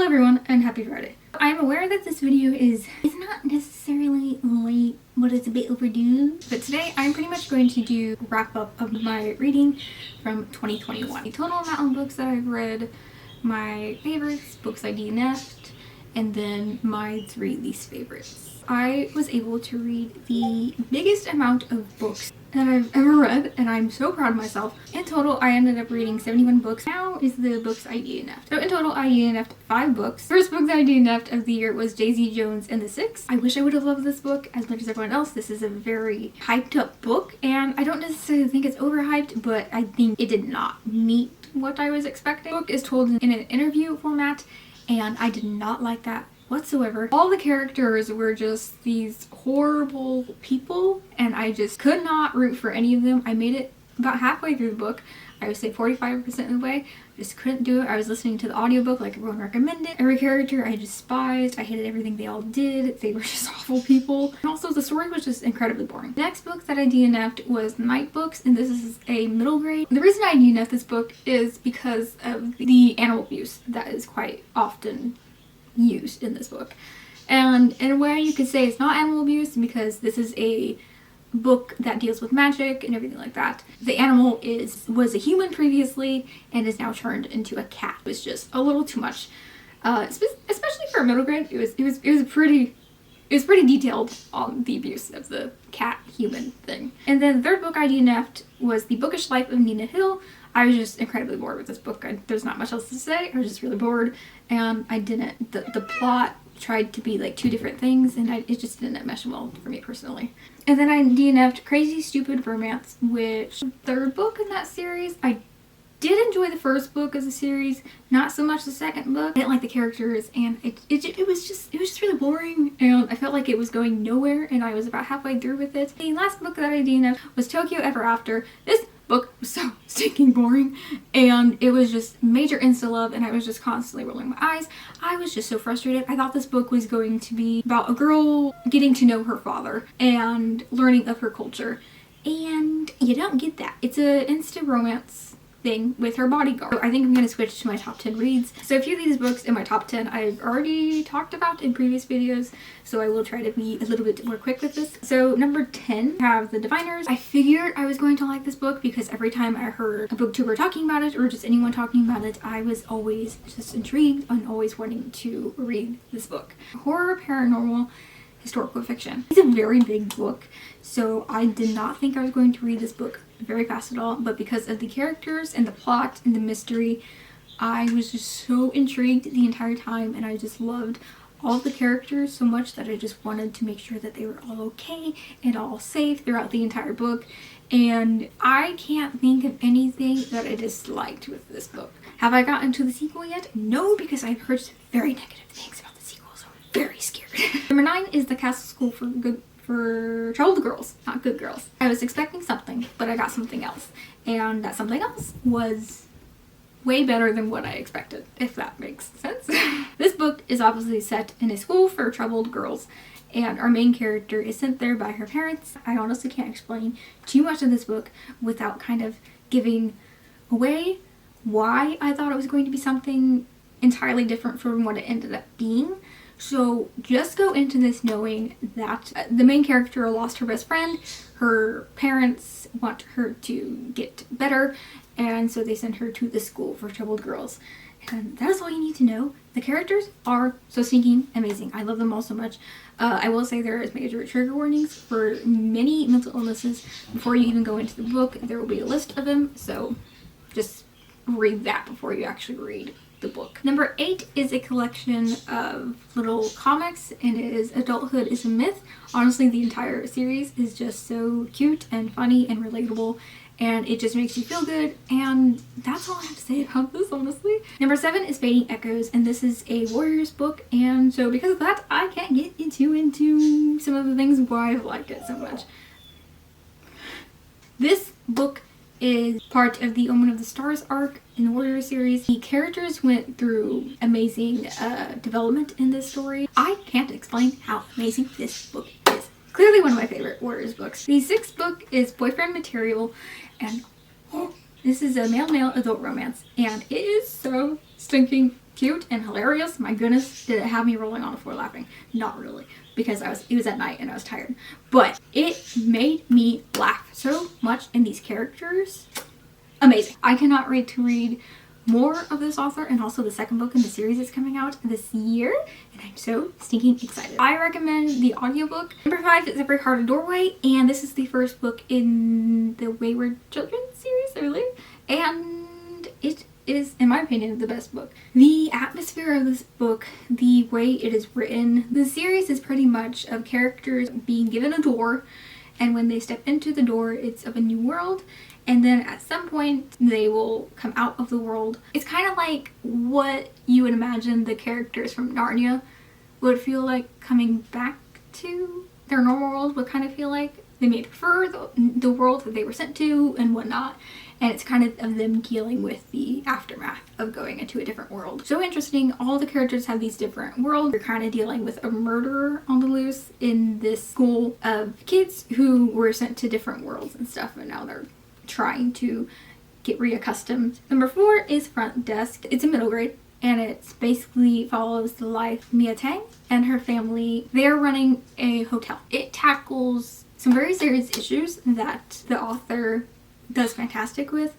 Hello everyone and happy Friday. I'm aware that this video is not necessarily late, but it's a bit overdue. But today I'm pretty much going to do a wrap up of my reading from 2021. The total amount of books that I've read, my favorites, books I DNF'd, and then my 3 least favorites. I was able to read the biggest amount of books that I've ever read, and I'm so proud of myself. In total, I ended up reading 71 books. Now is the books I DNF'd. So in total, I DNF'd 5 books. First book that I DNF'd of the year was Daisy Jones and the Six. I wish I would have loved this book as much as everyone else. This is a very hyped up book, and I don't necessarily think it's overhyped, but I think it did not meet what I was expecting. The book is told in an interview format, and I did not like that whatsoever. All the characters were just these horrible people, and I just could not root for any of them. I made it about halfway through the book. I would say 45% of the way. I just couldn't do it. I was listening to the audiobook like everyone recommended. Every character I despised. I hated everything they all did. They were just awful people. And also the story was just incredibly boring. The next book that I DNF'd was Night Books, and this is a middle grade. The reason I DNF'd this book is because of the animal abuse that is quite often used in this book. And in a way you could say it's not animal abuse because this is a book that deals with magic and everything like that. The animal was a human previously and is now turned into a cat. It was just a little too much, especially for a middle grade. It was pretty detailed on the abuse of the cat human thing. And then the third book I DNF'd was The Bookish Life of Nina Hill. I was just incredibly bored with this book. There's not much else to say. I was just really bored, and I didn't. The plot tried to be like 2 different things, and it just didn't mesh well for me personally. And then I DNF'd Crazy Stupid Romance, which the third book in that series. I did enjoy the first book of the series, not so much the second book. I didn't like the characters, and it was just really boring, and I felt like it was going nowhere, and I was about halfway through with it. The last book that I DNF'd was Tokyo Ever After. This book was so stinking boring, and it was just major insta-love, and I was just constantly rolling my eyes. I was just so frustrated. I thought this book was going to be about a girl getting to know her father and learning of her culture, and you don't get that. It's a insta romance thing with her bodyguard. So I think I'm going to switch to my top 10 reads. So a few of these books in my top 10 I've already talked about in previous videos, so I will try to be a little bit more quick with this. So number 10, I have The Diviners. I figured I was going to like this book because every time I heard a booktuber talking about it or just anyone talking about it, I was always just intrigued and always wanting to read this book. Horror, paranormal, historical fiction. It's a very big book, so I did not think I was going to read this book very fast at all, but because of the characters and the plot and the mystery, I was just so intrigued the entire time, and I just loved all the characters so much that I just wanted to make sure that they were all okay and all safe throughout the entire book. And I can't think of anything that I disliked with this book. Have I gotten to the sequel yet? No, because I've heard very negative things about the sequel, so I'm very scared. Number 9 is The Castle School for Troubled Girls, not Good Girls. I was expecting something, but I got something else, and that something else was way better than what I expected, if that makes sense. This book is obviously set in a school for troubled girls, and our main character is sent there by her parents. I honestly can't explain too much of this book without kind of giving away why I thought it was going to be something entirely different from what it ended up being. So just go into this knowing that the main character lost her best friend. Her parents want her to get better, and so they send her to the school for troubled girls. And that is all you need to know. The characters are so stinking amazing. I love them all so much. I will say there is major trigger warnings for many mental illnesses. Before you even go into the book, there will be a list of them, so just read that before you actually read the book. Number 8 is a collection of little comics, and it is Adulthood is a Myth. Honestly, the entire series is just so cute and funny and relatable, and it just makes you feel good, and that's all I have to say about this, honestly. Number 7 is Fading Echoes, and this is a Warriors book, and so because of that, I can't get into some of the things why I like it so much. This book is part of the Omen of the Stars arc in the Warrior series. The characters went through amazing development in this story. I can't explain how amazing this book is. Clearly one of my favorite Warriors books. The 6th book is Boyfriend Material, and this is a male-male adult romance, and it is so stinking cute and hilarious. My goodness, did it have me rolling on the floor laughing? Not really, because it was at night and I was tired. But it made me laugh so much, and these characters, amazing. I cannot wait to read more of this author, and also the second book in the series is coming out this year, and I'm so stinking excited. I recommend the audiobook. Number 5 is Every Heart a Doorway, and this is the first book in the Wayward Children series, I believe, and it is, in my opinion, the best book. The atmosphere of this book, the way it is written, the series is pretty much of characters being given a door, and when they step into the door, it's of a new world. And then at some point, they will come out of the world. It's kind of like what you would imagine the characters from Narnia would feel like coming back to their normal world would kind of feel like. They may prefer the world that they were sent to and whatnot. And it's kind of them dealing with the aftermath of going into a different world. So interesting. All the characters have these different worlds. You're kind of dealing with a murderer on the loose in this school of kids who were sent to different worlds and stuff. And now they're trying to get reaccustomed. Number 4 is Front Desk. It's a middle grade, and it basically follows the life of Mia Tang and her family. They're running a hotel. It tackles some very serious issues that the author does fantastic with.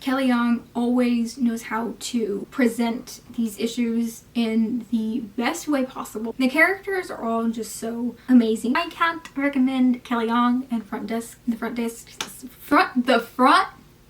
Kelly Young always knows how to present these issues in the best way possible. The characters are all just so amazing. I can't recommend Kelly Young and the Front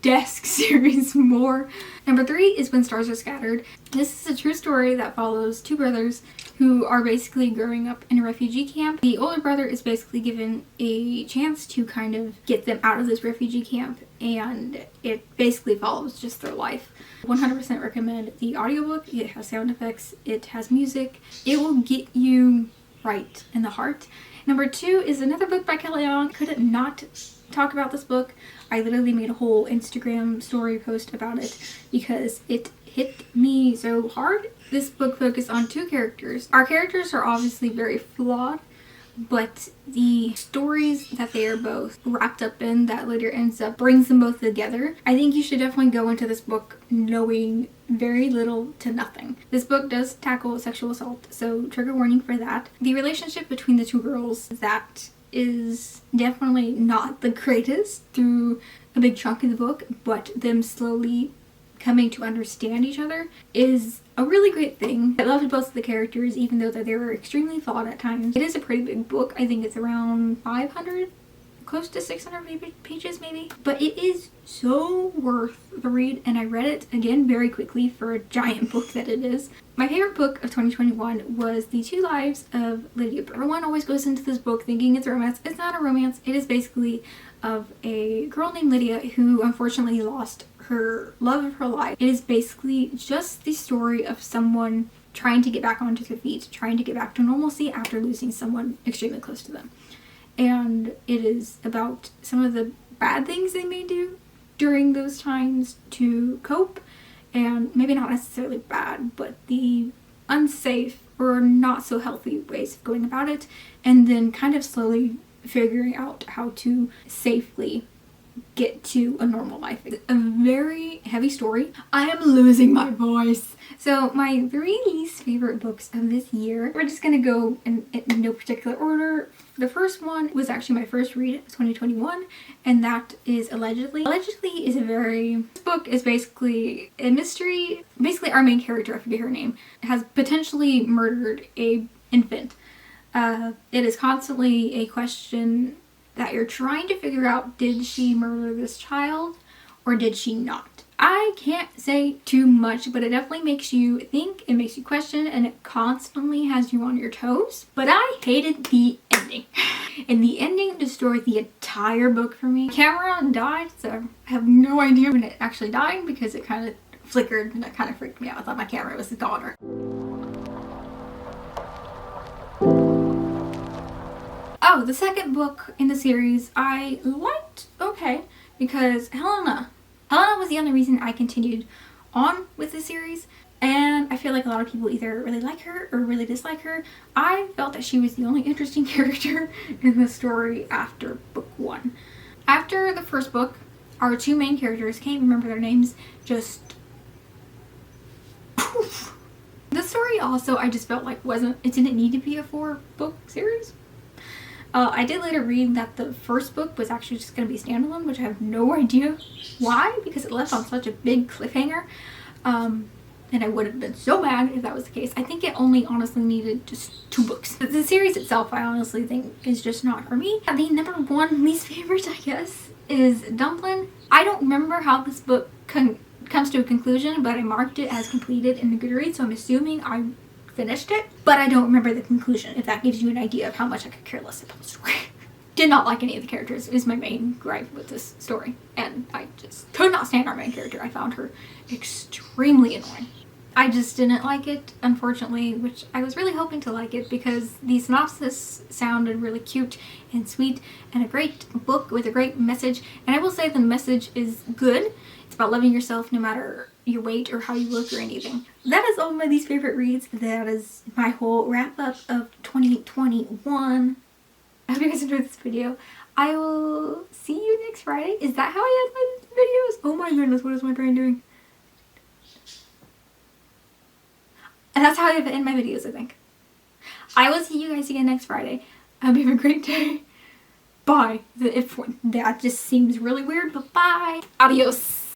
Desk series more. Number 3 is When Stars Are Scattered. This is a true story that follows 2 brothers who are basically growing up in a refugee camp. The older brother is basically given a chance to kind of get them out of this refugee camp, and it basically follows just their life. 100% recommend the audiobook. It has sound effects, it has music, it will get you right in the heart. Number 2 is another book by Kelly Young. Couldn't not talk about this book. I literally made a whole Instagram story post about it because it hit me so hard. This book focused on 2 characters. Our characters are obviously very flawed, but the stories that they are both wrapped up in that later ends up brings them both together. I think you should definitely go into this book knowing very little to nothing. This book does tackle sexual assault, so trigger warning for that. The relationship between the 2 girls, that is definitely not the greatest through a big chunk of the book, but them slowly coming to understand each other is a really great thing. I loved both of the characters, even though that they were extremely flawed at times. It is a pretty big book. I think it's around 500, close to 600 pages maybe. But it is so worth the read, and I read it again very quickly for a giant book that it is. My favorite book of 2021 was The 2 Lives of Lydia. Everyone always goes into this book thinking it's a romance. It's not a romance. It is basically of a girl named Lydia who unfortunately lost her love of her life. It is basically just the story of someone trying to get back onto their feet, trying to get back to normalcy after losing someone extremely close to them. And it is about some of the bad things they may do during those times to cope, and maybe not necessarily bad, but the unsafe or not so healthy ways of going about it, and then kind of slowly figuring out how to safely get to a normal life. It's a very heavy story. I am losing my voice. So my 3 least favorite books of this year, we're just gonna go in no particular order. The first one was actually my first read of 2021, and that is Allegedly. Allegedly is this book is basically a mystery. Basically our main character, I forget her name, has potentially murdered a infant. It is constantly a question that you're trying to figure out, did she murder this child or did she not? I can't say too much, but it definitely makes you think, it makes you question, and it constantly has you on your toes. But I hated the ending. And the ending destroyed the entire book for me. The camera died, so I have no idea when it actually died because it kind of flickered and that kind of freaked me out. I thought my camera was the daughter. Oh, the second book in the series I liked okay because Helena was the only reason I continued on with the series, and I feel like a lot of people either really like her or really dislike her. I felt that she was the only interesting character in the story after book 1. After the first book, our 2 main characters, can't remember their names, just poof, The story also, I just felt like it didn't need to be a 4-book series. I did later read that the first book was actually just going to be standalone, which I have no idea why, because it left on such a big cliffhanger. And I would have been so mad if that was the case. I think it only honestly needed just 2 books. But the series itself, I honestly think, is just not for me. The number 1 least favorite, I guess, is Dumplin. I don't remember how this book comes to a conclusion, but I marked it as completed in the Goodreads, so I'm assuming I finished it. But I don't remember the conclusion, if that gives you an idea of how much I could care less about the story. Did not like any of the characters, is my main gripe with this story. And I just could not stand our main character. I found her extremely annoying. I just didn't like it, unfortunately, which I was really hoping to like it because the synopsis sounded really cute and sweet and a great book with a great message. And I will say the message is good. It's about loving yourself no matter your weight or how you look or anything. That is all my least favorite reads. That is my whole wrap up of 2021. I hope you guys enjoyed this video. I will see you next Friday. Is that how I end my videos? Oh my goodness, what is my brain doing? And that's how I end my videos, I think. I will see you guys again next Friday. I hope you have a great day. Bye. If that just seems really weird, but bye. Adios.